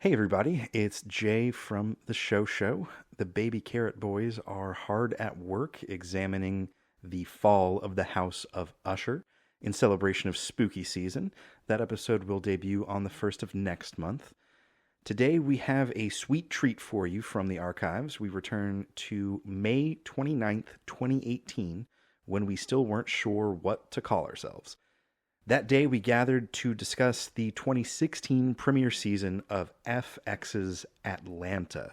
Hey everybody, it's Jay from the Show. The Baby Carrot Boys are hard at work examining the fall of the House of Usher in celebration of spooky season. That episode will debut on the 1st of next month. Today we have a sweet treat for you from the archives. We return to May 29th, 2018, when we still weren't sure what to call ourselves. That day, we gathered to discuss the 2016 premiere season of FX's Atlanta.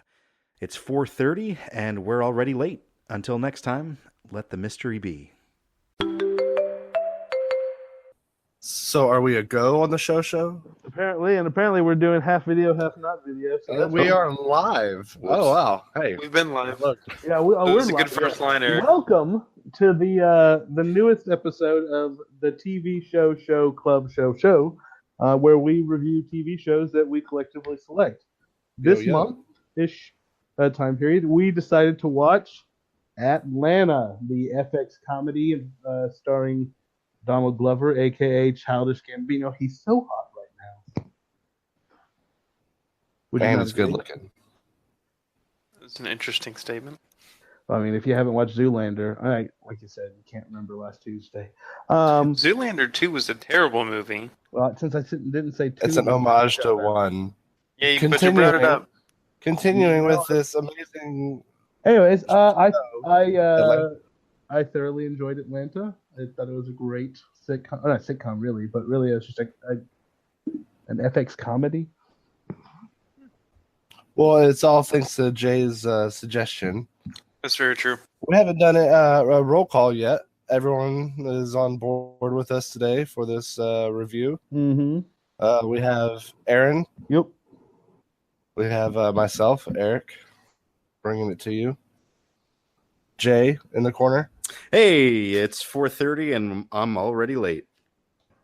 It's 4:30, and we're already late. Until next time, let the mystery be. So are we a go on the show? Apparently we're doing half video, half not video. So We are live. Whoops. Oh wow! Hey, We've been live. look. yeah, That we're was a good live. first line, Eric. Welcome to the newest episode of the TV show, where we review TV shows that we collectively select. This month-ish time period, we decided to watch Atlanta, the FX comedy starring Donald Glover, aka Childish Gambino. He's so hot right now. And it's good looking. That's an interesting statement. I mean, if you haven't watched Zoolander, like you said, you can't remember last Tuesday. Zoolander 2 was a terrible movie. Well, since I didn't say two, It's an homage to one. Yeah, but you brought it up. Continuing with this amazing. Anyways, I thoroughly enjoyed Atlanta. I thought it was a great sitcom. Not sitcom, really, but really it was just an FX comedy. Well, it's all thanks to Jay's suggestion. That's very true. We haven't done a roll call yet. Everyone is on board with us today for this review. Mm-hmm. We have Aaron. Yep. We have myself, Eric, bringing it to you. Jay in the corner. Hey, it's 4:30, and I'm already late.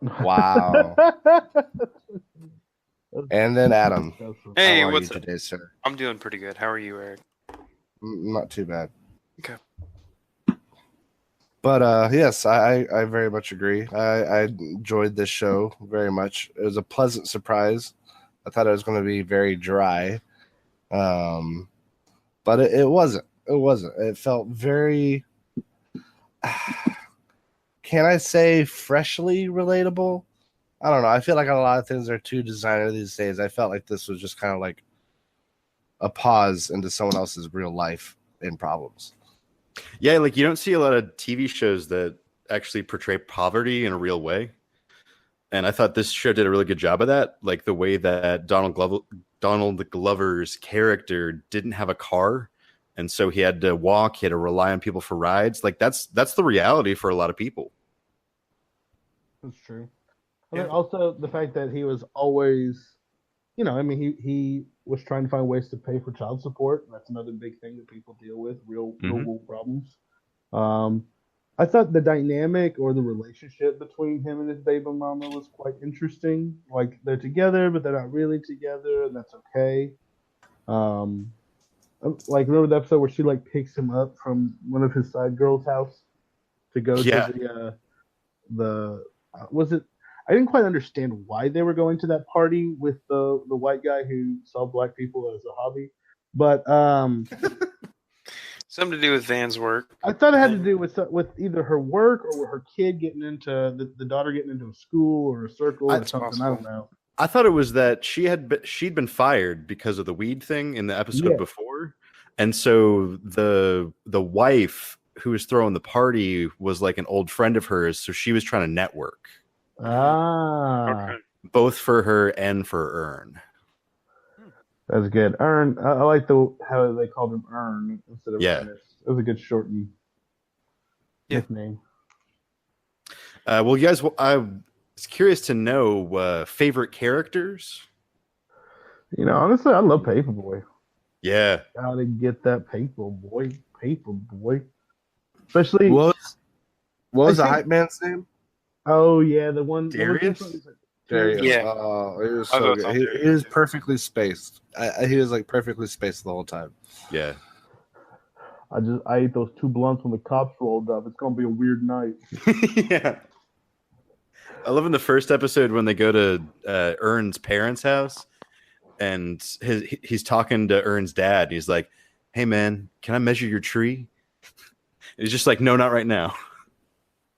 Wow. And then Adam. Hey, How are what's you up? today, sir? I'm doing pretty good. How are you, Eric? Not too bad. Okay. But yes, I very much agree. I enjoyed this show very much. It was a pleasant surprise. I thought it was going to be very dry, but it wasn't. It wasn't. It felt very. Can I say freshly relatable? I don't know. I feel like a lot of things are too designer these days. I felt like this was just kind of like a pause into someone else's real life and problems. Yeah, like you don't see a lot of TV shows that actually portray poverty in a real way. And I thought this show did a really good job of that. Like the way that Donald Glover's character didn't have a car. And so he had to walk, he had to rely on people for rides. Like that's the reality for a lot of people. That's true. I mean, also the fact that he was always, he was trying to find ways to pay for child support. That's another big thing that people deal with, real world problems. I thought the dynamic or the relationship between him and his baby mama was quite interesting. Like they're together, but they're not really together, and that's okay. Like remember the episode where she like picks him up from one of his side girls' house to go to the was it? I didn't quite understand why they were going to that party with the white guy who saw black people as a hobby, but something to do with Van's work. I thought it had to do with either her work or her kid getting into the daughter getting into a school or a circle or something. Possible. I don't know. I thought it was that she'd been fired because of the weed thing in the episode before, and so the wife who was throwing the party was like an old friend of hers, so she was trying to network. Okay. Both for her and for Ern. That's good. Ern, I like how they called him Ern instead of Ernest. It was a good shortened nickname. Well, you guys, I was curious to know favorite characters. Honestly, I love Paperboy. Yeah. Gotta get that Paperboy. Especially. What was the hype man's name? Oh yeah, the one. Darius? Darius. Yeah. Oh, he was so good. He was perfectly spaced. He was like perfectly spaced the whole time. Yeah. I ate those 2 blunts when the cops rolled up. It's gonna be a weird night. Yeah. I love in the first episode when they go to Ern's parents' house and he's talking to Ern's dad. And he's like, "Hey man, can I measure your tree?" He's just like, "No, not right now."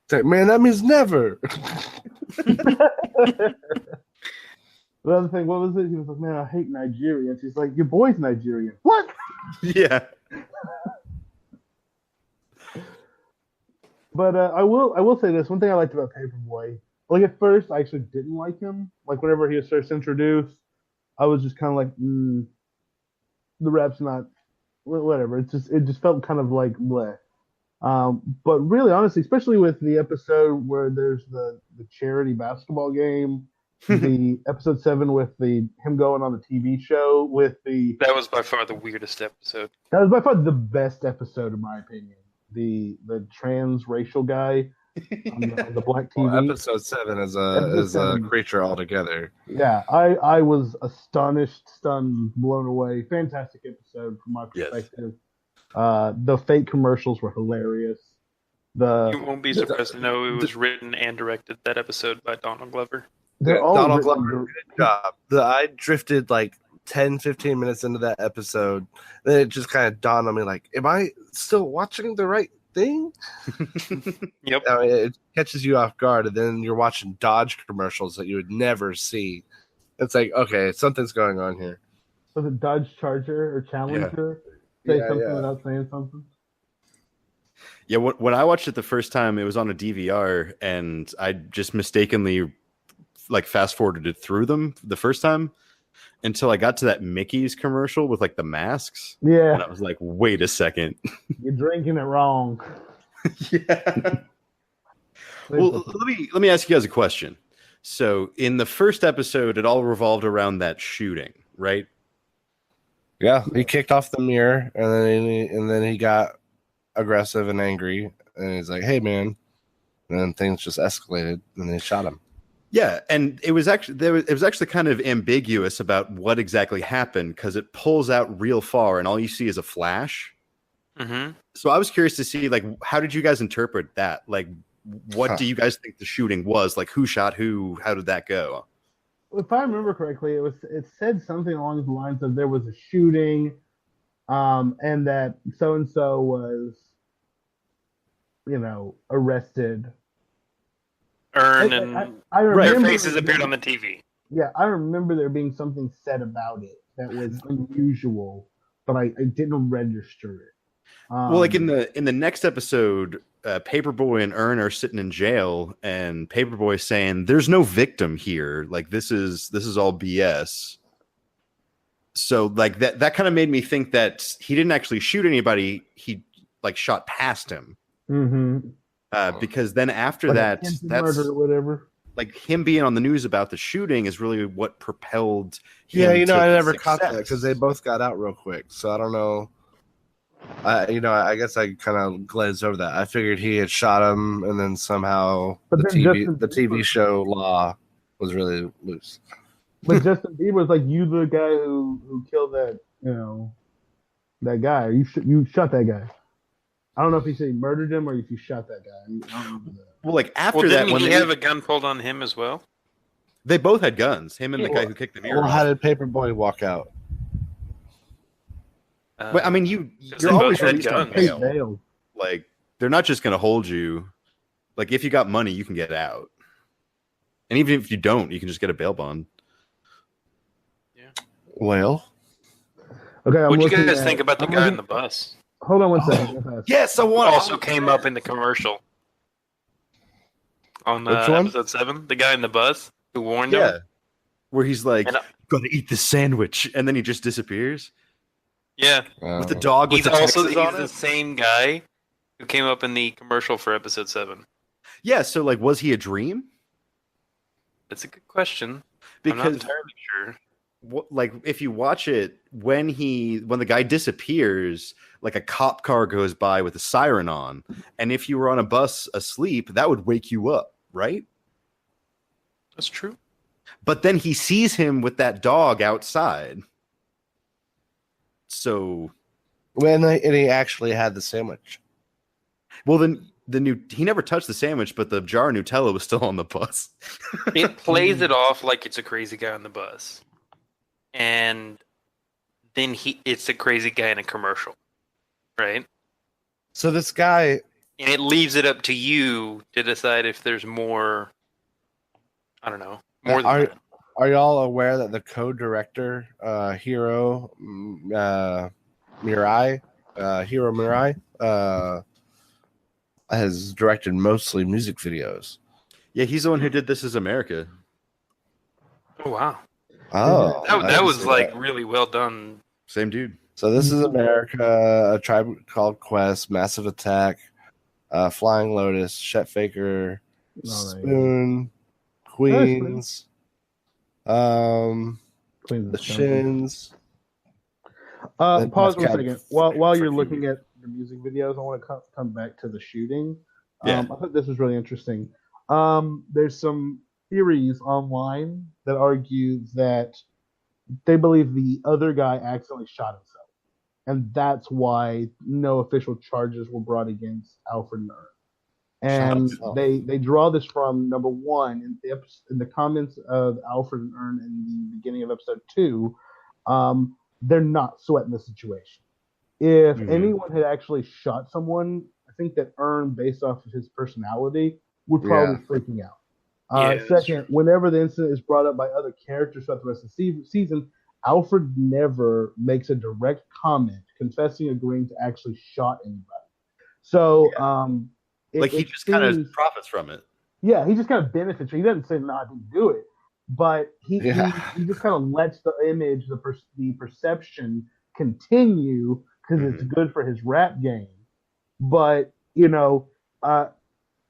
It's like, man, that means never. The other thing, what was it? He was like, "Man, I hate Nigerians." He's like, "Your boy's Nigerian." What? Yeah. But I will say this. One thing I liked about Paperboy, like at first, I actually didn't like him. Like whenever he was first introduced, I was just kind of like, the rap's not whatever. It just felt kind of like bleh. But really, honestly, especially with the episode where there's the charity basketball game, the episode 7 with him going on the TV show with That was by far the weirdest episode. that was by far the best episode in my opinion. The transracial guy on the black TV. Well, episode 7 is a creature altogether. Yeah, I was astonished, stunned, blown away. Fantastic episode from my perspective. The fake commercials were hilarious. You won't be surprised to know it was written and directed, that episode, by Donald Glover. Donald Glover, good job. I drifted like 10, 15 minutes into that episode. Then it just kind of dawned on me, like, am I still watching the right thing? Yep. I mean, it catches you off guard, and then you're watching Dodge commercials that you would never see. It's like, okay, something's going on here. Was it Dodge Charger or Challenger? Say something without saying something? Yeah, when I watched it the first time, it was on a DVR, and I just mistakenly like fast forwarded it through them the first time until I got to that Mickey's commercial with like the masks. Yeah. And I was like, wait a second. You're drinking it wrong. Yeah. Well, let me ask you guys a question. So in the first episode, it all revolved around that shooting, right? Yeah, he kicked off the mirror, and then he got aggressive and angry, and he's like, "Hey, man!" And then things just escalated, and they shot him. Yeah, and it was actually kind of ambiguous about what exactly happened because it pulls out real far, and all you see is a flash. Mm-hmm. So I was curious to see, like, how did you guys interpret that? Like, what do you guys think the shooting was? Like, who shot who? How did that go? If I remember correctly, it said something along the lines of there was a shooting, and that so and so was, arrested. Ern and I their remember faces appeared on the TV. Yeah, I remember there being something said about it that was unusual, but I didn't register it. Well, like in the next episode, Paperboy and Ern are sitting in jail, and Paperboy saying, "There's no victim here. Like this is all BS." So like that kind of made me think that he didn't actually shoot anybody. He like shot past him. Mm-hmm. Because then after like that, that's murder or whatever. Like him being on the news about the shooting is really what propelled him. Yeah, to I never success. caught that because they both got out real quick. So I don't know. I guess I kind of glazed over that. I figured he had shot him, and then somehow the TV show law was really loose. But Justin Bieber was like, "You the guy who killed that, that guy. You shot that guy." I don't know if he said he murdered him or if he shot that guy. I don't remember that. Well, like after that, didn't when he have a gun pulled on him as well? They both had guns. Him and the guy who kicked the mirror. Well, how did Paperboy walk out? But I mean, you're always released on bail. Like they're not just going to hold you. Like if you got money, you can get out, and even if you don't, you can just get a bail bond. Yeah. Well, okay. What do you guys think about the guy in the bus? Hold on one second. Yes, I want. Also came up in the commercial on episode 7. The guy in the bus who warned him. Where he's like, "Gonna eat this sandwich," and then he just disappears. Yeah, with the dog. With he's the the same guy who came up in the commercial for episode 7. Yeah, so like, was he a dream? That's a good question. Because I'm not entirely sure. Like if you watch it, when the guy disappears, like a cop car goes by with a siren on, and if you were on a bus asleep, that would wake you up, right? That's true. But then he sees him with that dog outside. So and he actually had the sandwich. Well, then he never touched the sandwich, but the jar of Nutella was still on the bus. It plays it off like it's a crazy guy on the bus. and then it's a crazy guy in a commercial, right? So this guy, and it leaves it up to you to decide if there's more. I don't know, more than that. Are y'all aware that the co-director, Hiro Murai, has directed mostly music videos? Yeah, he's the one who did This Is America. Oh wow! Oh, that was like really well done. Same dude. So This Is America, A Tribe Called Quest, Massive Attack, Flying Lotus, Chet Faker, Spoon, Queens, The Shins. Pause 1 second. While you're looking at the music videos, I want to come back to the shooting. Yeah. I thought this was really interesting. There's some theories online that argue that they believe the other guy accidentally shot himself. And that's why no official charges were brought against Alfred and Ern. And they draw this from, number one, in the comments of Alfred and Ern in the beginning of episode 2, they're not sweating the situation. If anyone had actually shot someone, I think that Ern, based off of his personality, would probably freaking out. Second, whenever the incident is brought up by other characters throughout the rest of the season, Alfred never makes a direct comment confessing, agreeing to actually shot anybody. So, he just kind of profits from it. Yeah, he just kind of benefits. He doesn't say, "No, I didn't do it," but he just kind of lets the image, the perception continue because it's good for his rap game. But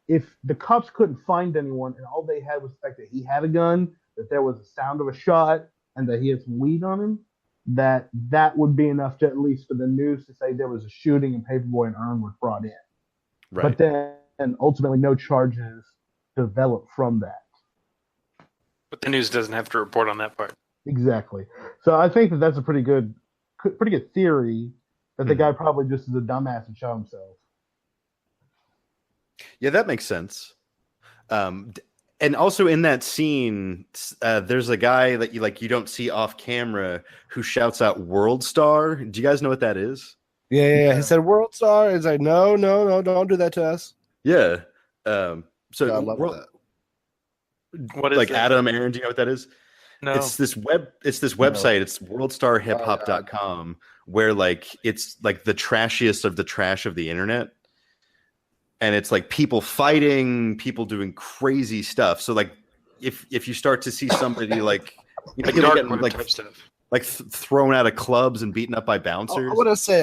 if the cops couldn't find anyone and all they had was the fact that he had a gun, that there was a sound of a shot, and that he had some weed on him, that would be enough to at least for the news to say there was a shooting and Paperboy and Ern were brought in. Right. But then ultimately no charges developed from that. But the news doesn't have to report on that part. Exactly. So I think that's a pretty good theory that the guy probably just is a dumbass and shot himself. Yeah, that makes sense. And also in that scene, there's a guy that you don't see off camera who shouts out "World Star." Do you guys know what that is? Yeah. He said "World Star." He's like, no, don't do that to us. Yeah. So I love that. What is like that? Adam, Aaron? Do you know what that is? No. It's this website. It's worldstarhiphop.com, where it's like the trashiest of the trash of the internet. And it's like people fighting, people doing crazy stuff. So if you start to see somebody thrown out of clubs and beaten up by bouncers. I want to say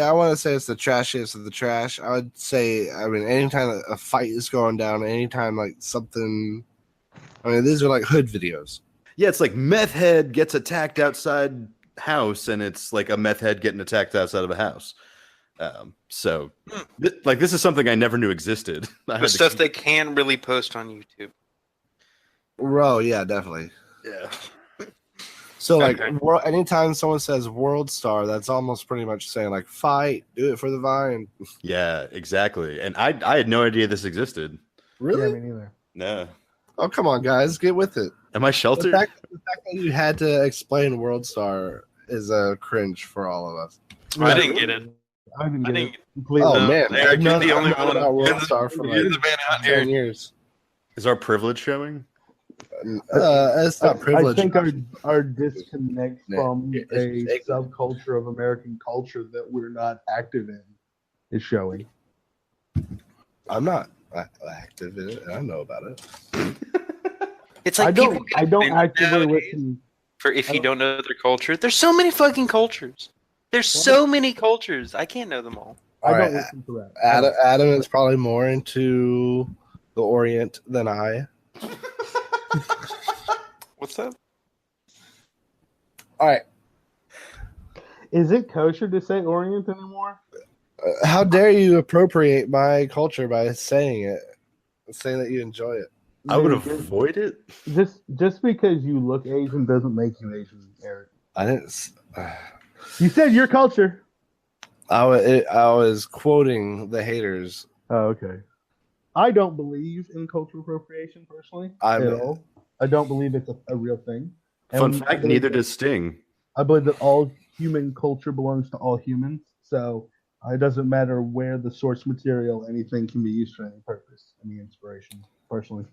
it's the trashiest of the trash. I would say, anytime a fight is going down, anytime something, these are hood videos. Yeah, it's like meth head gets attacked outside house, and it's like a meth head getting attacked outside of a house. This is something I never knew existed. The stuff they can really post on YouTube. Bro, yeah, definitely. Yeah. So anytime someone says "World Star," that's almost pretty much saying fight, do it for the vine. Yeah, exactly. And I had no idea this existed. Really? Yeah, me neither. No. Oh, come on, guys, get with it. Am I sheltered? The fact that you had to explain "World Star" is a cringe for all of us. I didn't get it. I didn't get it. Oh man, Eric, you're the only one about World Star for you're the man out here. 10 years. Is our privilege showing? It's not privilege. I think our disconnect from a subculture of American culture that we're not active in is showing. I'm not active in it. I know about it. It's like I don't actively listen. For if you don't know their culture, there's so many fucking cultures. There's so many cultures. I can't know them all. I don't listen to that. Adam is probably more into the Orient than I. What's that? All right. Is it kosher to say Orient anymore? How dare you appropriate my culture by saying that you enjoy it? I would avoid it. Just because you look Asian doesn't make you Asian, Eric. I didn't. You said your culture. I was quoting the haters. Oh, okay. I don't believe in cultural appropriation personally at all. I don't believe it's a real thing. Fun fact: neither does Sting. I believe that all human culture belongs to all humans. So it doesn't matter where the source material, anything can be used for any purpose, any inspiration. Personally,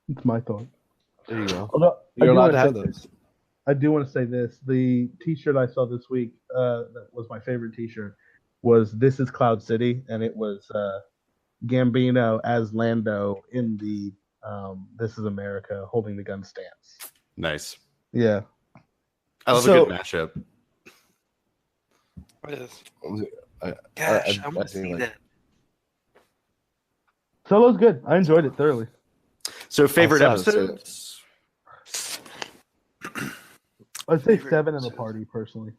it's my thought. There you go. Although You're allowed to have those. I do want to say this: the T-shirt I saw this week, that was my favorite T-shirt, was "This is Cloud City," and it was Gambino as Lando in the "This is America" holding the gun stance. Nice. Yeah, I love a good matchup. What is? Gosh, I want to see that. Solo's good. I enjoyed it thoroughly. So, favorite episodes? I'd say 7 in a party, personally.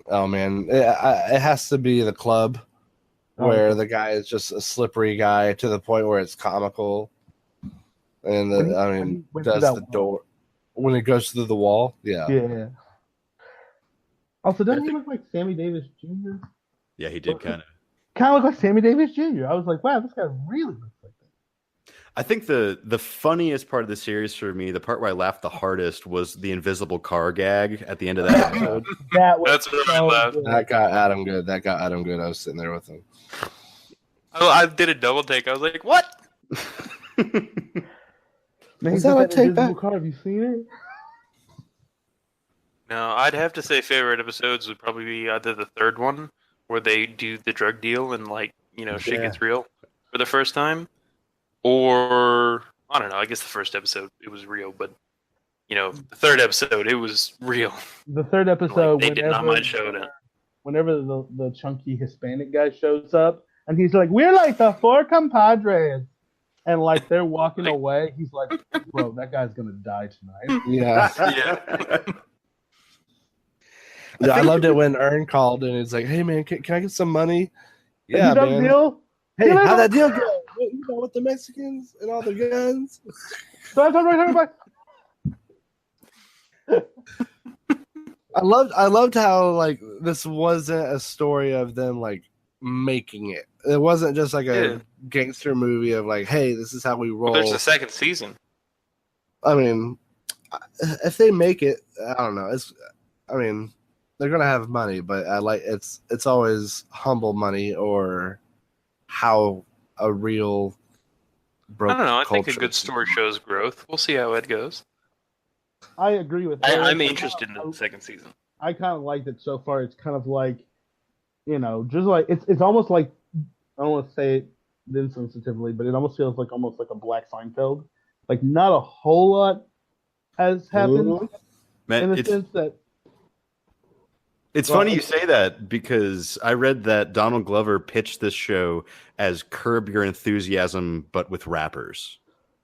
Oh man, it has to be the club, where the guy is just a slippery guy to the point where it's comical, and does the door when it goes through the wall. Yeah. Also, doesn't he look like Sammy Davis Jr.? Yeah, he did kind of look like Sammy Davis Jr. I was like, wow, this guy really looks like that. I think the funniest part of the series for me, the part where I laughed the hardest, was the invisible car gag at the end of that episode. That's really loud. That got Adam good. I was sitting there with him. Oh, I did a double take. I was like, what? Man, is that a take back? Car? Have you seen it? No, I'd have to say favorite episodes would probably be either the third one, where they do the drug deal and shit gets real for the first time, or I don't know. I guess the first episode it was real, but the third episode it was real. The third episode, they did not mind showing it. Whenever the chunky Hispanic guy shows up, and he's like, "We're like the 4 compadres," and they're walking away, he's like, "Bro, that guy's gonna die tonight." Yeah. I loved it when Ern called and he's like, "Hey man, can I get some money?" Yeah, man. Deal? Hey, how'd that deal go? With the Mexicans and all the guns. I loved how this wasn't a story of them making it. It wasn't just a gangster movie of hey, this is how we roll. Well, there's a second season. I mean, if they make it, I don't know. They're gonna have money, but it's always humble money or how a real broke. I don't know. I think a good story shows growth. We'll see how it goes. I agree with. I'm interested in the second season. I kind of liked it so far. It's kind of just it's almost like, I don't want to say it insensitively, but it almost feels like a Black Seinfeld. Not a whole lot has happened. Man, in the sense that. It's funny you say that, because I read that Donald Glover pitched this show as Curb Your Enthusiasm, but with rappers.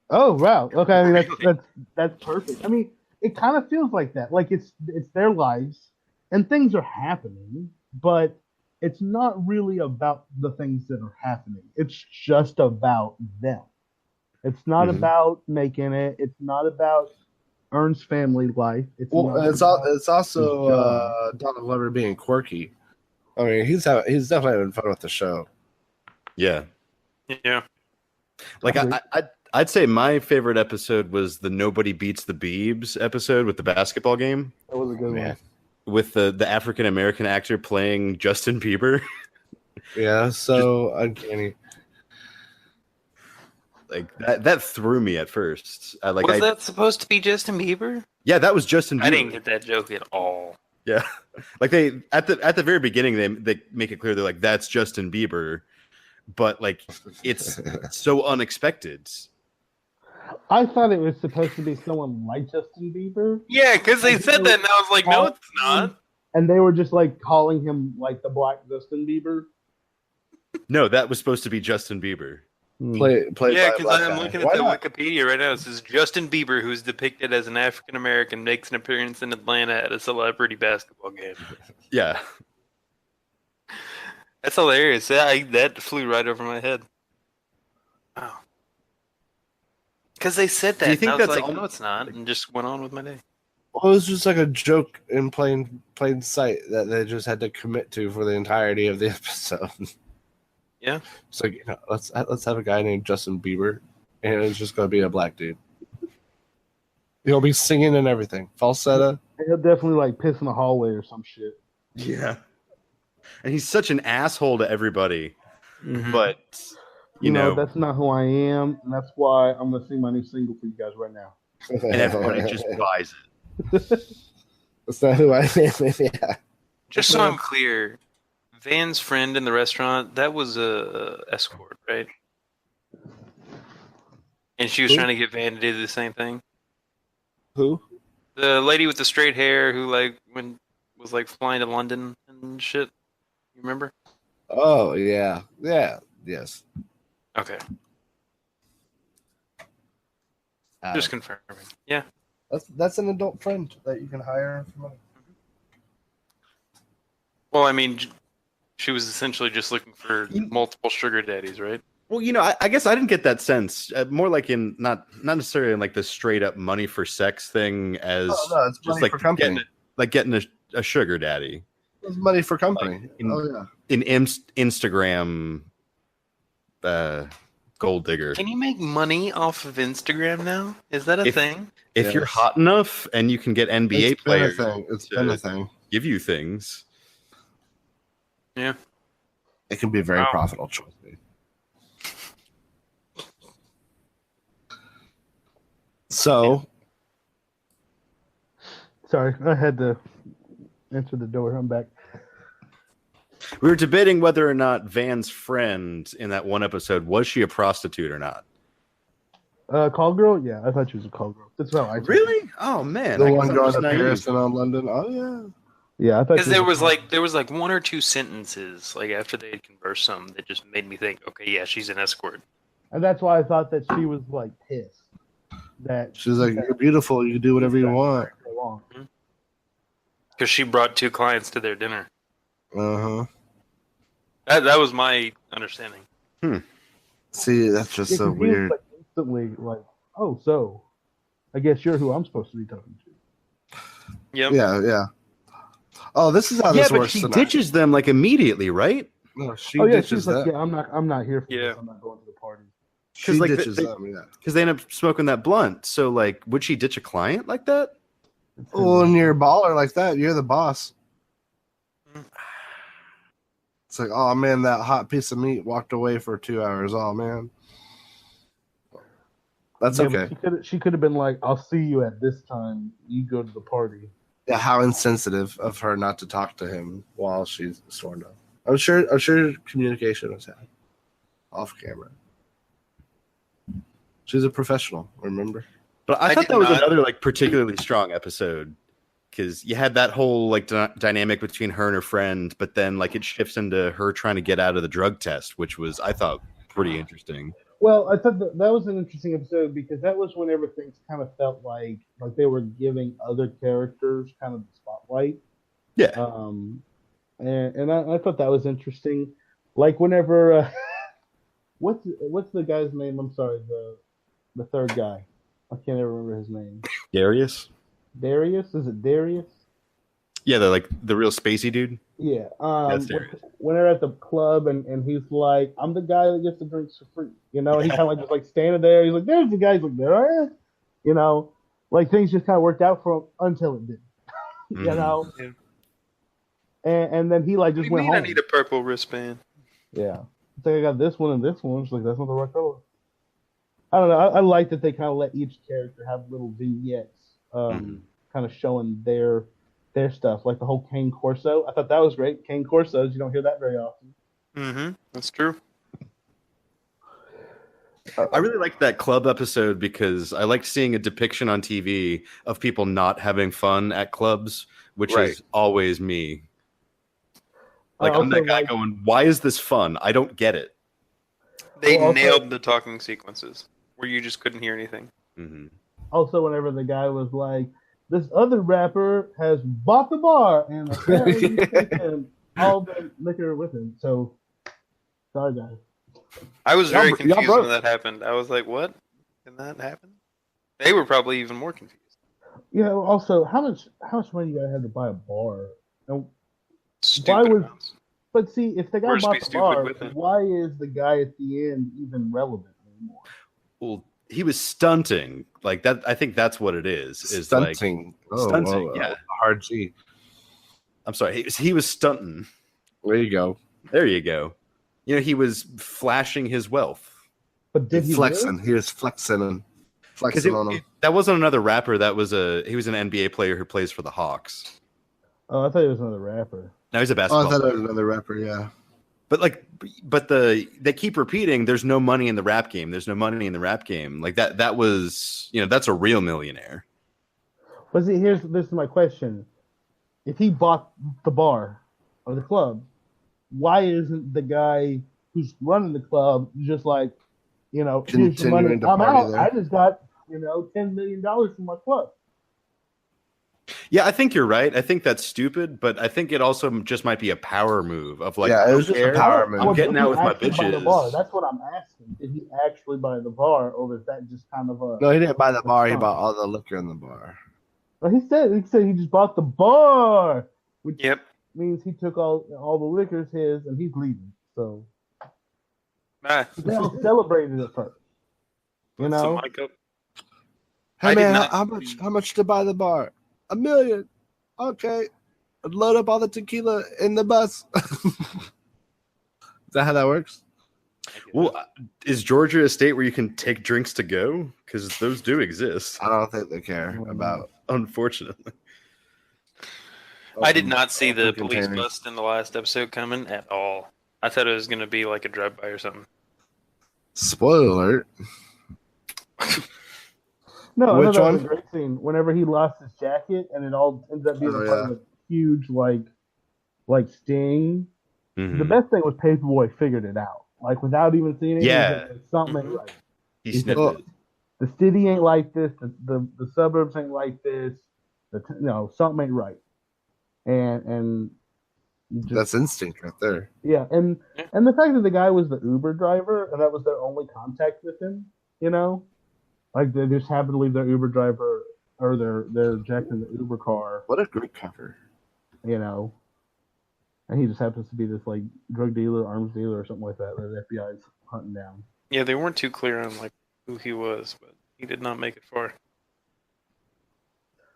Oh wow! Okay, I mean that's perfect. I mean, it kind of feels like that. It's their lives and things are happening, but it's not really about the things that are happening. It's just about them. It's not about making it. It's not about Ern's family life. It's also Donald Glover being quirky. I mean, he's definitely having fun with the show. Yeah. Yeah. I'd say my favorite episode was the Nobody Beats the Biebs episode with the basketball game. That was a good one. With the African American actor playing Justin Bieber. Yeah, so uncanny. That threw me at first. Was that supposed to be Justin Bieber? Yeah, that was Justin Bieber. I didn't get that joke at all. Yeah, they at the very beginning they make it clear they're that's Justin Bieber, but it's so unexpected. I thought it was supposed to be someone like Justin Bieber. Yeah, because they said that, and I was like, no, it's not. And they were just calling him the Black Justin Bieber. No, that was supposed to be Justin Bieber. Play yeah, because I'm looking at the Wikipedia right now. It says Justin Bieber, who's depicted as an African American, makes an appearance in Atlanta at a celebrity basketball game. Yeah, that's hilarious. That flew right over my head. Wow. Because they said that. Do you think and I was that's no, it's not, and just went on with my day. Well, it was just a joke in plain sight that they just had to commit to for the entirety of the episode. Yeah, it's let's have a guy named Justin Bieber, and it's just going to be a black dude. He'll be singing and everything. Falsetto. He'll definitely like piss in the hallway or some shit. Yeah. And he's such an asshole to everybody. Mhm. But, You know, that's not who I am, and that's why I'm gonna sing my new single for you guys right now. and everybody just buys it. That's not who I am. Yeah. Just so I'm clear, Van's friend in the restaurant, that was a escort, right? And she was Who? trying to get Van to do the same thing. Who? The lady with the straight hair who was flying to London and shit. You remember? Oh yeah, yeah, yes. Okay, just confirming. Yeah. That's an adult friend that you can hire for money. Well, I mean, she was essentially just looking for multiple sugar daddies, right? Well, I guess I didn't get that sense. More like in not necessarily in like the straight up money for sex thing as It's just money like for company. getting a sugar daddy. It's money for company. Like yeah. In Instagram gold digger. Can you make money off of Instagram now? Is that a thing? If Yes. you're hot enough and you can get NBA players It's been a thing. give you things. Yeah. It can be a very Wow. profitable choice. So, Sorry, I had to answer the door. I'm back. We were debating whether or not Van's friend in that one episode, was she a prostitute or not? Call girl? Yeah, I thought she was a call girl. That's how I took it. Really? Oh man. the I one guess I'm going just to naive. Paris and on London. Oh yeah. Yeah, I thought Because she there a was call- like one or two sentences like after they had conversed some that just made me think, okay, yeah, she's an escort. and that's why I thought that she was like pissed that She's like, you're beautiful. You can do whatever you want. so long. Because she brought 2 clients to their dinner. Uh huh. That was my understanding. See, that's just Yeah, so 'cause he was, weird. like, instantly like, oh, so I guess you're who I'm supposed to be talking to. Yep. Yeah, yeah. Oh, this is how Yeah, this but works she tonight. ditches them like immediately, right? No, she Oh yeah, ditches she's like, them. yeah, I'm not here for Yeah. this. I'm not going to the party. She 'Cause, like, ditches they- them. Yeah. Because they end up smoking that blunt. So, like, would she ditch a client like that? Well, when you're a baller like that, you're the boss. It's like, oh man, that hot piece of meat walked away for 2 hours. Oh man, that's Yeah, but okay. She could have been like, I'll see you at this time. You go to the party. Yeah, how insensitive of her not to talk to him while she's sworn up. I'm sure communication was had off camera. She's a professional, remember? But I I thought did that was not- another, like, particularly strong episode. Because you had that whole, like, dynamic between her and her friend, but then, like, it shifts into her trying to get out of the drug test, which was, I thought, pretty interesting. Well, I thought that was an interesting episode because that was when everything kind of felt like they were giving other characters kind of the spotlight. Yeah. And I thought that was interesting. Like whenever what's the guy's name? I'm sorry, the third guy. I can't ever remember his name. Darius? Darius? Is it Darius? Yeah, the real spacey dude. Yeah. That's Darius. When they're at the club and he's like, I'm the guy that gets the drinks for free. You know, he kind of like just like standing there. He's like, there's the guy. He's like, there I am. You know, like things just kind of worked out for him until it didn't. You know? Yeah. And then he like just went home. I need a purple wristband. Yeah. It's like I got this one and this one. It's like that's not the right color. I don't know. I like that they kind of let each character have little vignettes, kind of showing their stuff, like the whole Cane Corso. I thought that was great. Cane Corsos, you don't hear that very often. Mm-hmm. That's true. I really liked that club episode because I liked seeing a depiction on TV of people not having fun at clubs, which Right. is always me. Like, I I'm that also guy like- going, why is this fun? I don't get it. They Well, also- nailed the talking sequences where you just couldn't hear anything. Mm-hmm. Also, whenever the guy was like, this other rapper has bought the bar and apparently he's taken all the liquor with him. So, sorry guys. I was Y'all very bro- y'all confused broke. when that happened. I was like, what? Can that happen? They were probably even more confused. Yeah. Also, how much money you gotta have to buy a bar? And Stupid would- amounts. But see, if the guy We're just bought be the stupid bar, with it. why is the guy at the end even relevant anymore? Well, he was stunting like that. I think that's what it is. Is Stunting. Like stunting. Yeah, hard G. I'm sorry. He was stunting. There you go. There you go. You know, he was flashing his wealth. But did he flexing? really? He was flexing on him. That wasn't another rapper. He was an NBA player who plays for the Hawks. Oh, I thought he was another rapper. Now he's a Oh, basketball I thought player. it was another rapper. Yeah. But they keep repeating there's no money in the rap game. There's no money in the rap game. Like that was, you know, that's a real millionaire. But see, this is my question. If he bought the bar or the club, why isn't the guy who's running the club just like, you know, here's your money, I'm out. There. I just got, you know, $10 million from my club. Yeah, I think you're right. I think that's stupid, but I think it also just might be a power move of like, yeah, it was just a power move. I'm getting out with my bitches. That's what I'm asking. Did he actually buy the bar, or was that just kind of a? No, he didn't buy the bar. He bought all the liquor in the bar. But he said he just bought the bar, which Yep. means he took all the liquor's his, and he's leaving. So they all celebrated it first. You know. Hey man, how much to buy the bar? $1 million. Okay. Load up all the tequila in the bus. Is that how that works? Well, is Georgia a state where you can take drinks to go? Because those do exist. I don't think they care about. Unfortunately. I did not see the police bust in the last episode coming at all. I thought it was going to be like a drive-by or something. Spoiler alert. No, which one? Was a great scene. Whenever he lost his jacket, and it all ends up being part of a huge like sting. Mm-hmm. The best thing was Paperboy figured it out, like without even seeing it. Yeah, something ain't right. He snipped it. The city ain't like this. The suburbs ain't like this. Something ain't right. And that's instinct right there. Yeah, and the fact that the guy was the Uber driver and that was their only contact with him, you know. Like they just happened to leave their Uber driver or their jack in the Uber car. What a great cover. You know. And he just happens to be this like drug dealer, arms dealer, or something like that the FBI is hunting down. Yeah, they weren't too clear on like who he was, but he did not make it far.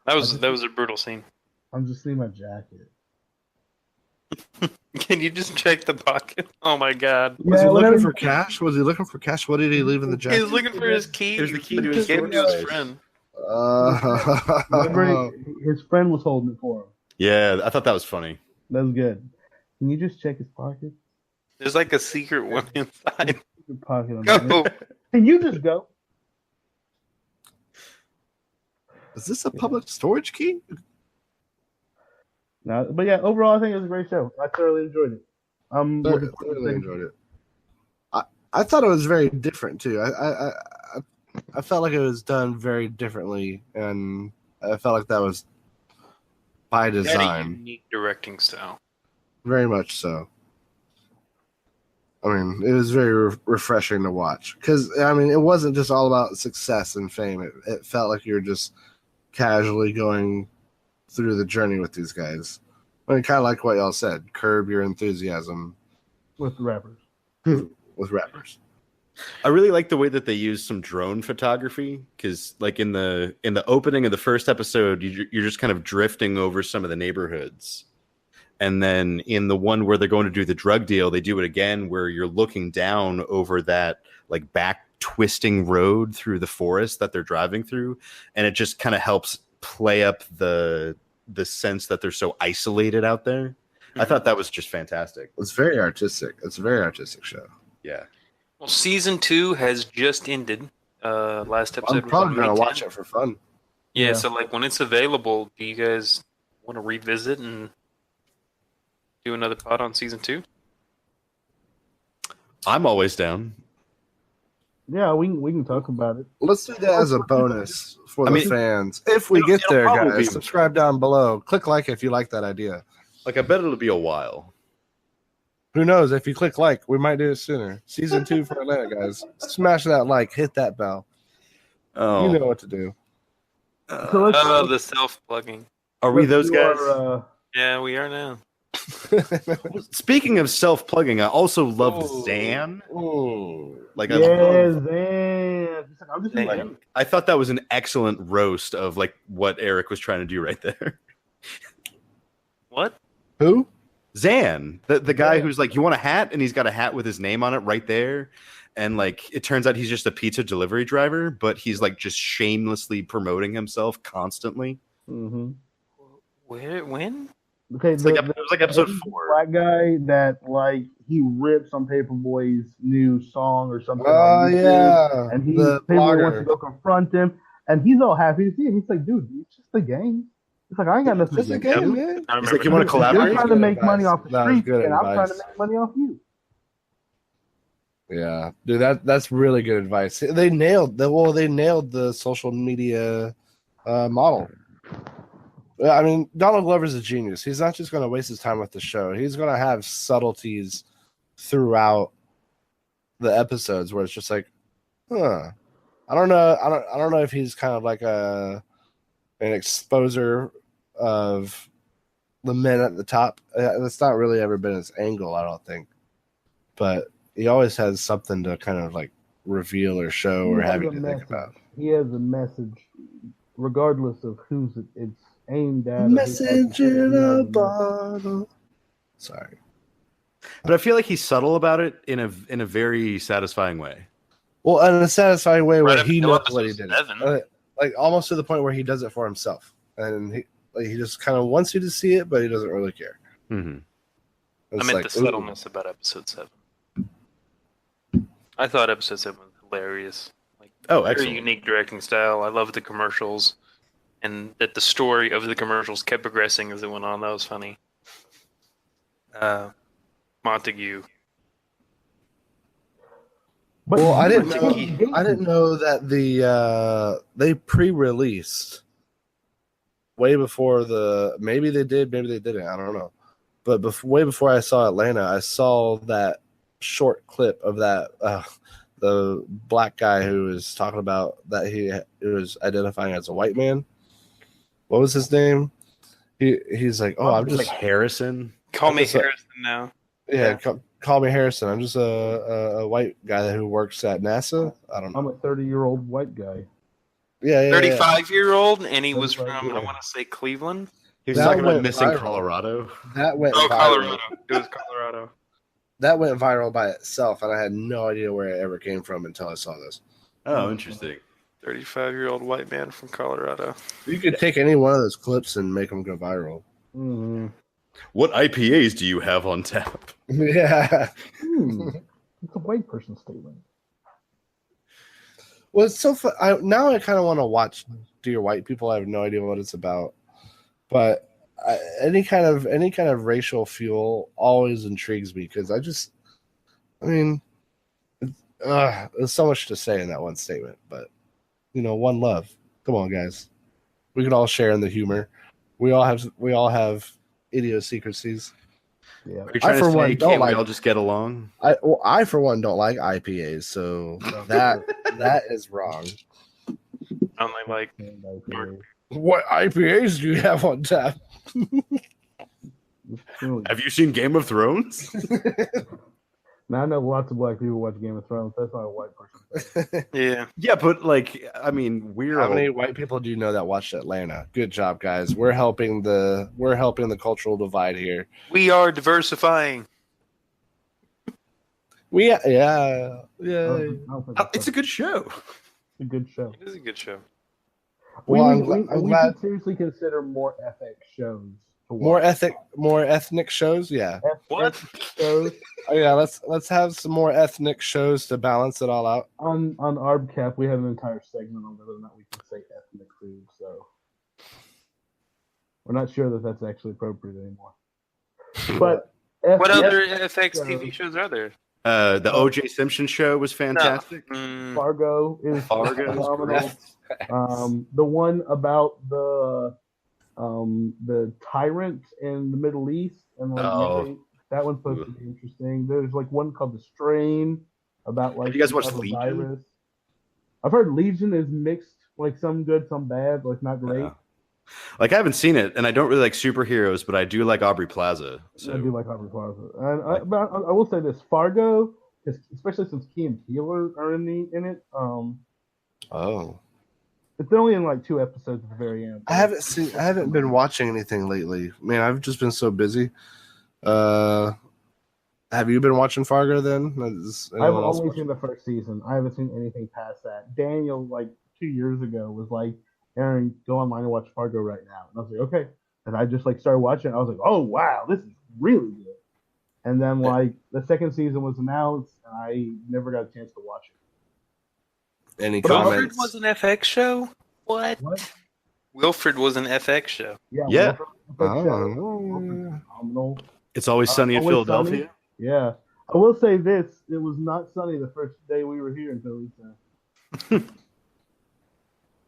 That was a brutal scene. I'm just seeing my jacket. Can you just check the pocket? Oh my god. Was he looking for cash? What did he leave in the jacket? He was looking for his key. Here's the key to his friend. Remember, his friend was holding it for him. Yeah, I thought that was funny. That was good. Can you just check his pocket? There's like a secret one inside. Pocket on go. Can you just go? Is this a public storage key? No, but yeah, overall, I think it was a great show. I thoroughly enjoyed it. Thoroughly enjoyed it. I thought it was very different too. I felt like it was done very differently, and I felt like that was by design. A unique directing style. Very much so. I mean, it was very refreshing to watch because I mean, it wasn't just all about success and fame. It felt like you were just casually going through the journey with these guys. I mean, kind of like what y'all said, curb your enthusiasm with rappers. With rappers. I really like the way that they use some drone photography because, like in the opening of the first episode, you're just kind of drifting over some of the neighborhoods, and then in the one where they're going to do the drug deal, they do it again where you're looking down over that like back twisting road through the forest that they're driving through, and it just kind of helps play up the sense that they're so isolated out there. I thought that was just fantastic. It's very artistic. It's a very artistic show. Yeah. Well, season 2 has just ended. Last episode. I'm probably gonna watch it for fun. Yeah, so like when it's available, do you guys want to revisit and do another pod on season 2? I'm always down. Yeah, we can talk about it. Let's do that as a bonus for the fans. If we get there, guys, subscribe down below. Click like if you like that idea. Like, I bet it'll be a while. Who knows? If you click like, we might do it sooner. Season 2 for Atlanta, guys. Smash that like, hit that bell. Oh, you know what to do. The self-plugging. Are we those guys? Yeah, we are now. Speaking of self-plugging, I also loved Ooh. Zan. Like, Yeah, Zan. I'm just Zan. saying. I thought that was an excellent roast of like what Eric was trying to do right there. What? Who? Zan, the guy Yeah. who's like, you want a hat, and he's got a hat with his name on it right there, and like it turns out he's just a pizza delivery driver, but he's like just shamelessly promoting himself constantly. Mm-hmm. Where? When? Okay, It was like episode Asian 4. black guy that like he rips on Paperboy's new song or something. Oh on YouTube, yeah, and the Paperboy wants to blogger. go confront him, and he's all happy to see him. He's like, dude, it's just a game. It's like I ain't got nothing Just a against game, you. man. I He's remember like, you want to That collaborate? You're was trying to good make money advice. off the That was streets, good and I'm trying to advice. make money off you. Yeah, dude, that's really good advice. They nailed the social media model. I mean, Donald Glover's a genius. He's not just going to waste his time with the show. He's going to have subtleties throughout the episodes where it's just like, huh. I don't know. I don't know if he's kind of like an exposer of the men at the top. That's not really ever been his angle, I don't think. But he always has something to kind of like reveal or show or have you to think about. He has a message, regardless of who's it's aimed at. or who's Message like, in he has a message. bottle. Sorry. But I feel like he's subtle about it in a very satisfying way. Well, in a satisfying way where Right he up knows to what he episode did. 7. Like almost to the point where he does it for himself. And he just kind of wants you to see it, but he doesn't really care. Mm-hmm. It's I meant like, the subtleness about episode 7. I thought episode 7 was hilarious. Like, Oh, very excellent. unique directing style. I love the commercials, and that the story of the commercials kept progressing as it went on. That was funny. Montague. But Well, I didn't Montague. know that they pre-released way before maybe they did, maybe they didn't. I don't know. But way before I saw Atlanta, I saw that short clip of that the black guy who was talking about that he was identifying as a white man. What was his name? He's like, oh, I'm Just just like Harrison. Call me Just a- Harrison now. yeah. Call me Harrison. I'm just a white guy who works at NASA. I don't know. I'm a 30-year-old white guy. Yeah. 35-year-old, and he was from, 35, I want to say, Cleveland. He was That talking about went missing viral. Colorado. That went Oh, viral. Colorado. It was Colorado. That went viral by itself, and I had no idea where it ever came from until I saw this. Oh, interesting. 35-year-old white man from Colorado. You could take any one of those clips and make them go viral. Mm-hmm. What IPAs do you have on tap? Yeah. It's a white person statement. Well, it's so fun. Now I kind of want to watch Dear White People. I have no idea what it's about, but any kind of racial fuel always intrigues me because there's so much to say in that one statement. But one love. Come on, guys. We can all share in the humor. We all have idiosyncrasies. Yeah. Are you trying for to say, one, don't can't we like- all just get along? I for one don't like IPAs, so that is wrong. Only like And IPA. What IPAs do you have on tap? Have you seen Game of Thrones? Now I know lots of black people watch Game of Thrones. That's not a white person. yeah. Yeah, but like, I mean, we're How all, many white people do you know that watched Atlanta? Good job, guys. We're helping the cultural divide here. We are diversifying. Yeah. I don't think it's a good show. a good show. It is a good show. Well, I'm we glad should seriously consider more FX shows. To watch. more ethnic shows. Yeah. What? Shows Oh yeah. Let's have some more ethnic shows to balance it all out. on ArbCap, we have an entire segment on whether or not we can say ethnic food. So we're not sure that that's actually appropriate anymore. But What ethnic other FX TV shows are there? The O.J. Simpson show was fantastic. Fargo is Fargo is phenomenal. great. The one about the tyrant in the Middle East and like Oh. that one's supposed to be interesting. There's like one called The Strain about like Have you guys watched of a Legion? virus. I've heard Legion is mixed, like some good, some bad, like not great. Yeah. Like I haven't seen it, and I don't really like superheroes, but I do like Aubrey Plaza. So I do like Aubrey Plaza, and but I will say this: Fargo, especially since Key and Peele are in it. Oh, It's only in like 2 episodes at the very end. I haven't been watching anything lately. Man, I've just been so busy. Have you been watching Fargo then? I've only seen the first season. I haven't seen anything past that. Daniel, like 2 years ago, was like, "Aaron, go online and watch Fargo right now." And I was like, "Okay." And I just like started watching it. I was like, "Oh wow, this is really good." And then like the second season was announced, and I never got a chance to watch it. Any Wilfred comments? was an FX show? What? Wilfred was an FX show. Yeah. Yeah. Phenomenal. it's always sunny in Always Philadelphia. Sunny. Yeah. I will say this: it was not sunny the first day we were here in Philly.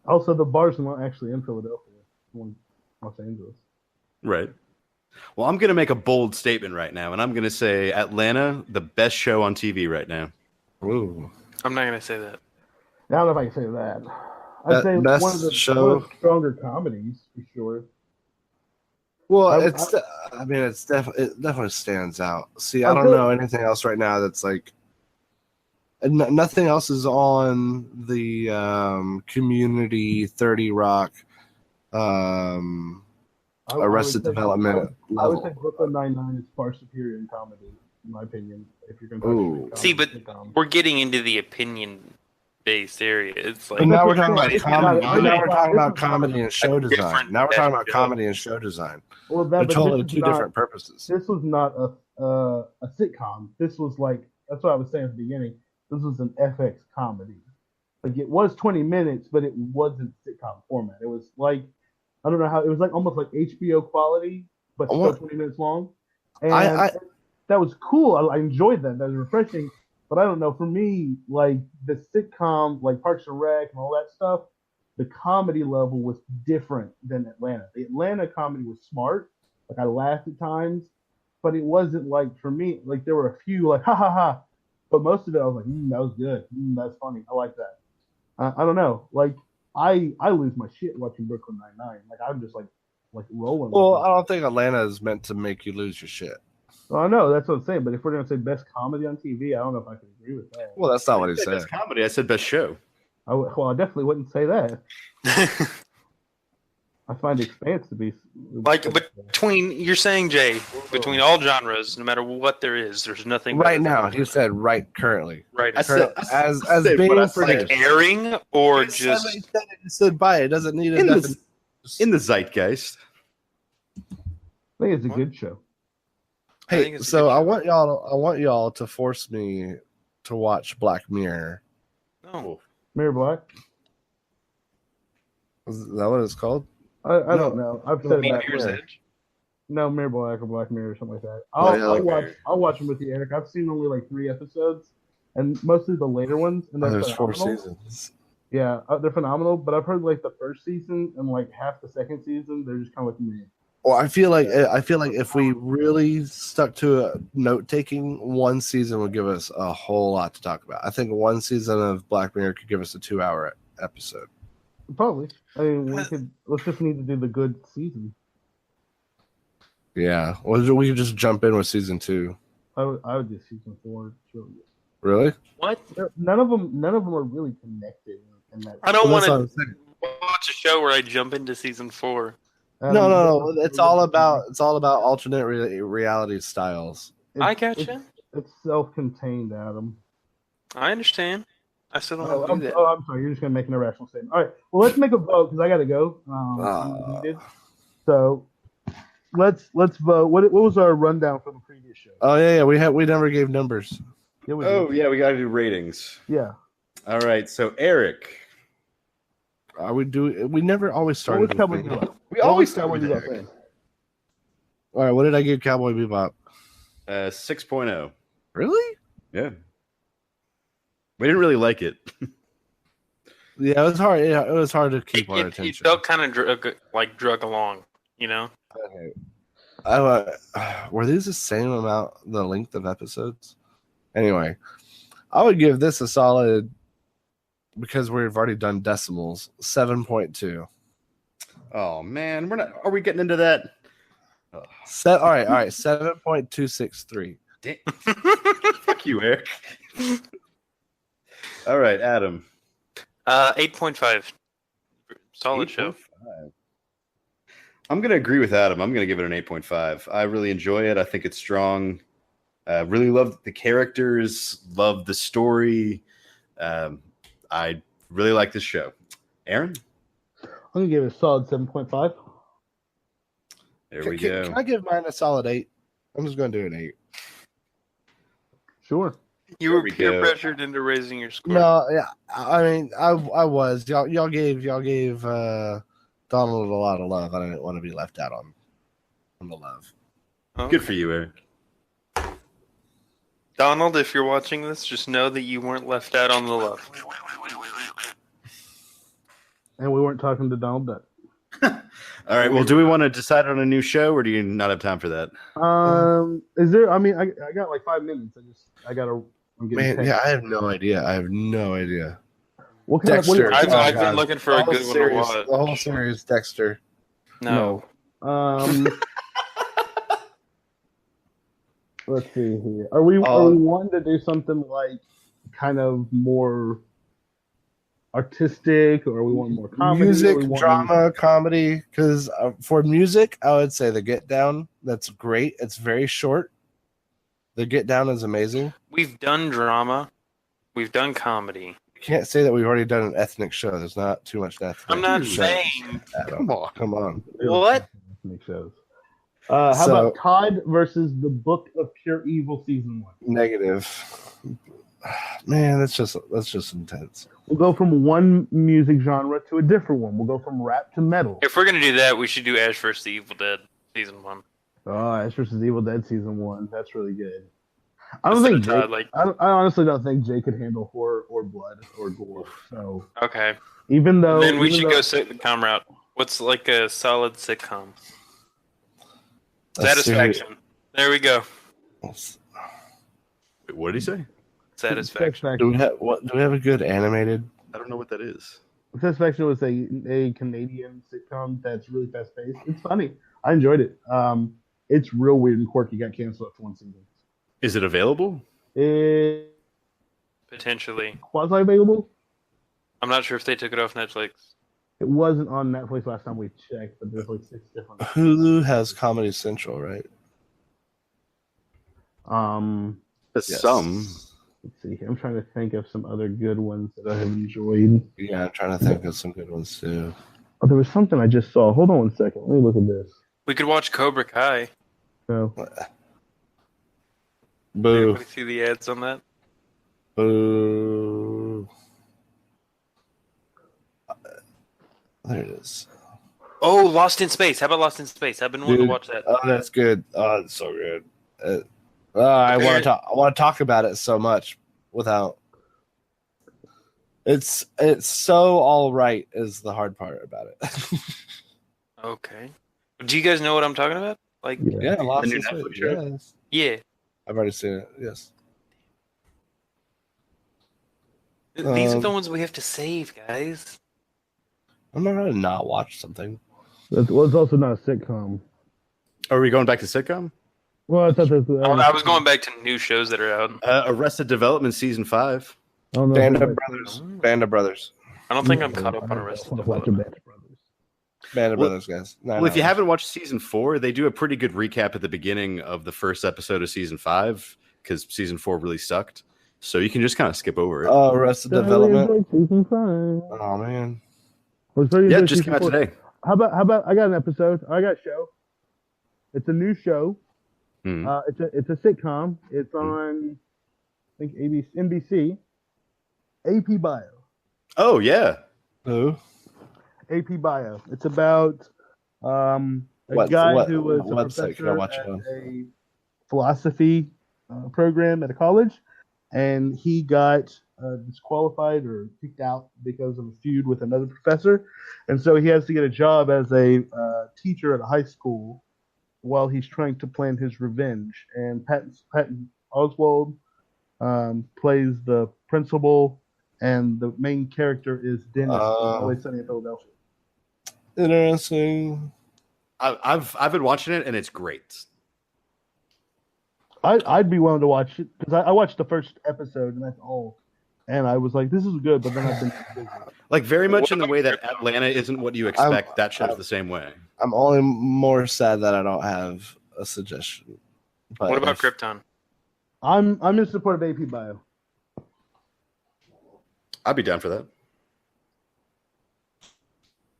Also, the bar's not actually in Philadelphia; in Los Angeles. Right. Well, I'm going to make a bold statement right now, and I'm going to say Atlanta, the best show on TV right now. Ooh. I'm not gonna say that. I don't know if I can say that. I'd say Best one of the stronger comedies for sure. Well, it definitely stands out. See, I don't know anything else right now that's like, nothing else is on the Community, 30 Rock, Arrested Development I would level. say Brooklyn Nine-Nine is far superior in comedy, in my opinion. If you're going Ooh. to See, but we're getting into the opinion-based area. It's like But now we're talking about it's comedy. not- Now we're talking about comedy and show design. different Now we're talking about show. comedy and show design. well, They're but totally this is two not- different purposes. This was not a sitcom. This was like, that's what I was saying at the beginning. This was an FX comedy. Like it was 20 minutes, but it wasn't sitcom format. It was like, I don't know how, it was like almost like HBO quality, but still 20 minutes long. And that was cool. I enjoyed that. That was refreshing. But I don't know. For me, like the sitcom, like Parks and Rec and all that stuff, the comedy level was different than Atlanta. The Atlanta comedy was smart. Like I laughed at times, but it wasn't like, for me, like there were a few like ha ha ha, but most of it I was like, that was good. That's funny. I like that. I don't know. Like I lose my shit watching Brooklyn Nine-Nine. Like I'm just like rolling. Well, I don't think Atlanta is meant to make you lose your shit. Well, I know that's what I'm saying. But if we're gonna say best comedy on TV, I don't know if I can agree with that. Well, that's not what he said. Best comedy. I said best show. I definitely wouldn't say that. I find Expanse to be like between you're saying, Jay, between all genres, no matter what there is, there's nothing Right better now, he said right currently. right I said, As said being what I said. produced. airing or He just stood by it. Doesn't need In a the zeitgeist. I think it's a good show. I think Hey, it's a so good I show. want y'all to force me to watch Black Mirror. no. Mirror Black. Is that what it's called? I don't know. I've said Black Mirror's Mirror. Edge. No, Mirror Black or Black Mirror or something like that. Yeah. I'll watch them with you, Eric. I've seen only like 3 episodes, and mostly the later ones. And they're There's 4 phenomenal. seasons. Yeah, they're phenomenal. But I've heard like the first season and like half the second season, they're just kind of like me. Well, I feel like if we really stuck to note taking, one season would give us a whole lot to talk about. I think one season of Black Mirror could give us a 2-hour episode. Probably. I mean, let's just need to do the good season. Yeah, well, we could just jump in with season 2. I would do season 4. It's really good. Really? What? None of them are really connected in that. I don't Well, want that's what I'm to saying. watch a show where I jump into season 4. No. It's all about alternate reality styles. I gotcha. It's self-contained, Adam. I understand. I still don't want to do that. I'm sorry. You're just gonna make an irrational statement. All right. Well, let's make a vote because I gotta go. So let's vote. What was our rundown from the previous show? Oh yeah. We never gave numbers. Yeah, we Oh did. yeah, we got to do ratings. Yeah. All right, so Eric, We never always started. What was Cowboy with me. Bebop? we always Cowboy start with Bebop Eric. fan? All right, what did I give Cowboy Bebop? 6.0. Really? Yeah, we didn't really like it. Yeah, it was hard. Yeah, it was hard to keep our It attention. felt kind of drug along, you know? Were these the same amount, the length of episodes? Anyway, I would give this a solid, because we've already done decimals, 7.2. Oh man, we're not. Are we getting into that? Oh, All right. 7.263. fuck you, Eric. All right, Adam. 8.5. Solid show. 8.5. I'm gonna agree with Adam. I'm gonna give it an 8.5. I really enjoy it. I think it's strong. Really love the characters. Love the story. I really like this show. Aaron? I'm gonna give it a solid 7.5. There we go. Can I give mine a solid 8? I'm just going to do an 8. Sure. You were peer pressured into raising your score. No, yeah, I mean, I was. Y'all gave Donald a lot of love. I didn't want to be left out on the love. Okay. Good for you, Eric. Donald, if you're watching this, just know that you weren't left out on the love. And we weren't talking to Donald Duck. All right. Well, do we want to decide on a new show, or do you not have time for that? Is there? I mean, I got like 5 minutes. I'm getting Man, paid. yeah, I have no idea. What kind Dexter. of? I've God. been looking for a good one to watch. The whole series, Dexter. No. Let's see here. Are we wanting to do something like kind of more artistic, or are we want more comedy? Music, drama, comedy. Because for music, I would say The Get Down. That's great. It's very short. The Get Down is amazing. We've done drama. We've done comedy. You can't say that we've already done an ethnic show. There's not too much ethnic. I'm not shows. saying. Come on. What? Ethnic shows. How about Todd versus the Book of Pure Evil season 1? Negative. Man, that's just intense. We'll go from one music genre to a different one. We'll go from rap to metal. If we're gonna do that, we should do Ash vs. the Evil Dead season 1. Oh, Ash vs. Evil Dead season 1. That's really good. I honestly don't think Jay could handle horror or blood or gore. So okay. Even though then we should go sitcom route. What's like a solid sitcom? Satisfaction. There we go. Wait, what did he say? Satisfaction. Do we have a good animated? I don't know what that is. Satisfaction was a Canadian sitcom that's really fast paced. It's funny. I enjoyed it. It's real weird and quirky. Got canceled after 1 season. Is it available? Potentially. Quasi available. I'm not sure if they took it off Netflix. It wasn't on Netflix last time we checked, but there's like 6 different. Hulu has Comedy Central, right? Yes. Some. Let's see here. I'm trying to think of some other good ones that I have enjoyed. Yeah, I'm trying to think of some good ones too. Oh, there was something I just saw. Hold on 1 second. Let me look at this. We could watch Cobra Kai. So, Did Boo. anybody see the ads on that? Boo. There it is. Oh, Lost in Space. How about Lost in Space? I've been wanting to watch that. Oh, that's good. Oh, it's so good. I want to talk about it so much without. It's so all right is the hard part about it. Okay. Do you guys know what I'm talking about? Like, Yeah, Lost new in Netflix Space. show? Yes. yeah. I've already seen it. Yes. These are the ones we have to save, guys. I'm not gonna not watch something. it's also not a sitcom. Are we going back to sitcom? Well, I thought that was. I was going back to new shows that are out. Arrested Development season 5. I don't know Band if of Brothers. Band of Brothers. I don't think I'm caught up on Arrested Development. Band of Brothers. Band of Well- Brothers, guys. Well, if you haven't watched season 4, they do a pretty good recap at the beginning of the first episode of season 5 because season 4 really sucked. So you can just kind of skip over it. Oh, Arrested Development. Season 5. Oh man. Yeah, it just came out today. How about I got an episode. I got a show. It's a new show. Mhm. It's a sitcom. It's on I think NBC. AP Bio. Oh, yeah. Who? AP Bio. It's about a guy who was a website can I professor watch it at on? a philosophy program at a college, and he got disqualified or kicked out because of a feud with another professor, and so he has to get a job as a teacher at a high school while he's trying to plan his revenge. And Patton Oswalt plays the principal, and the main character is Dennis from Always Sunny in Philadelphia. Interesting. I've been watching it and it's great. I'd be willing to watch it because I watched the first episode and that's all, and I was like, this is good, but then I've been busy. Like very much What in the about way that Krypton? Atlanta isn't what you expect. That show's the same way. I'm only more sad that I don't have a suggestion. But What about if- Krypton? I'm in support of AP Bio. I'd be down for that.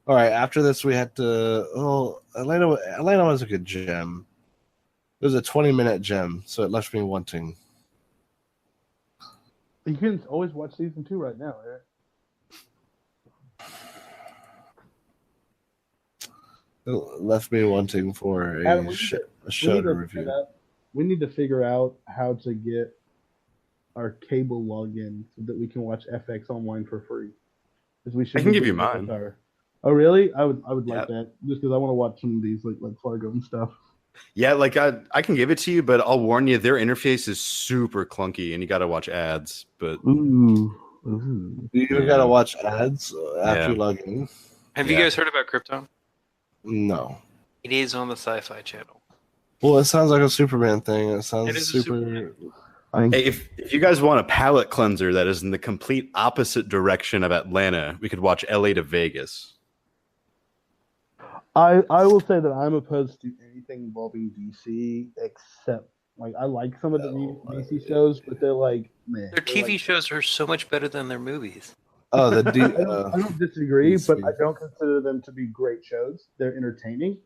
All right, after this we had to. Oh, Atlanta was a good gem. It was a 20-minute gem, so it left me wanting. You can always watch season 2 right now, Eric. It left me wanting for Adam, a we show need to to review. We need to figure out how to get our cable login so that we can watch FX online for free. 'Cause we should I can be give you getting mine. our- Oh, really? I would like Yep. that just because I want to watch some of these like Fargo and stuff. Yeah, like I can give it to you, but I'll warn you, their interface is super clunky, and you got to watch ads. But Ooh. You Yeah. gotta watch ads after Yeah. you log in. Have you Yeah. guys heard about Krypton? No. It is on the Sci-Fi Channel. Well, it sounds like a Superman thing. It sounds It is a super. Superman. hey, if you guys want a palate cleanser that is in the complete opposite direction of Atlanta, we could watch LA to Vegas. I will say that I'm opposed to anything involving DC except like I like some of the new DC shows, but they're like man. Their TV shows are so much better than their movies. Oh, the D. I don't disagree, DC. but I don't consider them to be great shows. They're entertaining,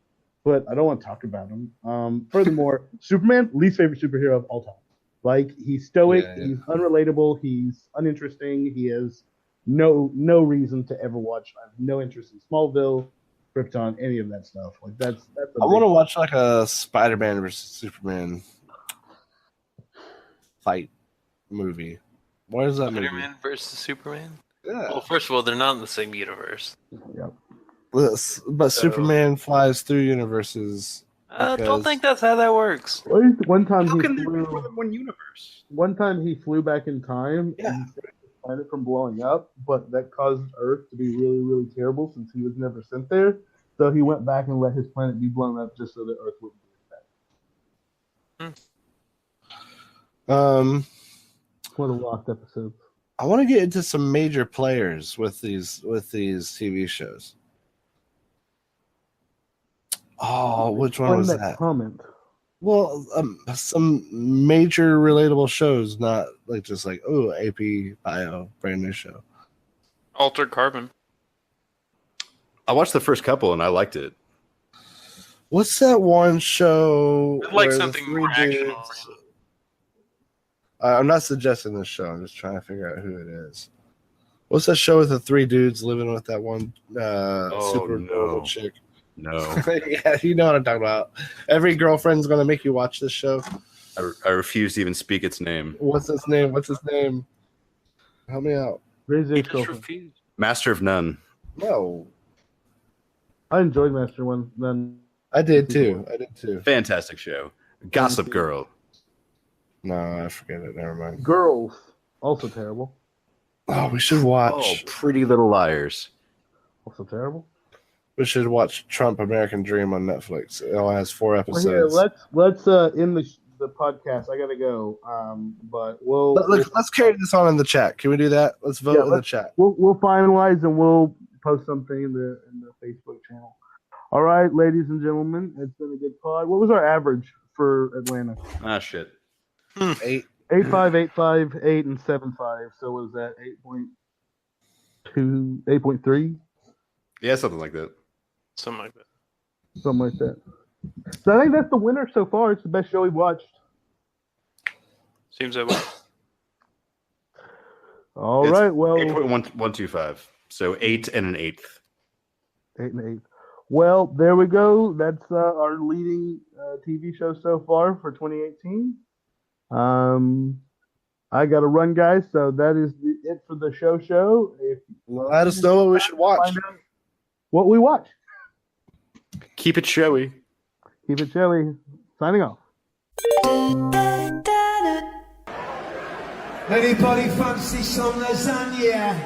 but I don't want to talk about them. Furthermore, Superman, least favorite superhero of all time. Like he's stoic, Yeah, yeah. he's unrelatable, he's uninteresting. He has no reason to ever watch. I have no interest in Smallville, Krypton, any of that stuff. Like that's. I want to watch like a Spider-Man versus Superman fight movie. What is that movie? Spider-Man versus Superman? Yeah. Well, first of all, they're not in the same universe. Yep. But Superman flies through universes. I Because- don't think that's how that works. One time How he can there be more flew. than one universe? One time he flew back in time Yeah. and saved the planet from blowing up, but that caused Earth to be really, really terrible since he was never sent there. So he went back and let his planet be blown up just so that Earth wouldn't be bad. What a lost episode. I want to get into some major players with these TV shows. Oh, which one was that? Comment. Well, some major relatable shows, not like just like AP Bio, brand new show. Altered Carbon. I watched the first couple and I liked it. What's that one show? I'd like where the something three more action dudes- oriented. I'm not suggesting this show. I'm just trying to figure out who it is. What's that show with the three dudes living with that one super no. adorable chick? No, Yeah, you know what I'm talking about. Every girlfriend's gonna make you watch this show. I refuse to even speak its name. What's his name? Help me out. Raise He your just girlfriend. refused. Master of None. No, I enjoyed Master One. Then I did too. Fantastic show. Gossip Girl. No, I forget it. Never mind. Girls, also terrible. Oh, we should Oh, watch. Pretty Little Liars. Also terrible. We should watch Trump American Dream on Netflix. It only has 4 Well, episodes. here, let's end the podcast. I gotta go. But Let's carry this on in the chat. Can we do that? Let's vote in the chat. we'll finalize and we'll post something in the Facebook channel. All right, ladies and gentlemen, it's been a good pod. What was our average for Atlanta? Ah, shit. 8. 8.5, 8.5, 8, and 7.5. So was that 8.2, 8.3, Yeah, something like that. Something like that. something like that. So I think that's the winner so far. It's the best show we've watched. Seems that way. All It's right, well, 8.125. So 8 and an eighth. 8 and 8. Well, there we go. That's our leading TV show so far for 2018. I got to run, guys. So that is it for the show. If Let us know what we should watch. find out what we watch. Keep it showy. Keep it chilly. Signing off. Anybody fancy some lasagna?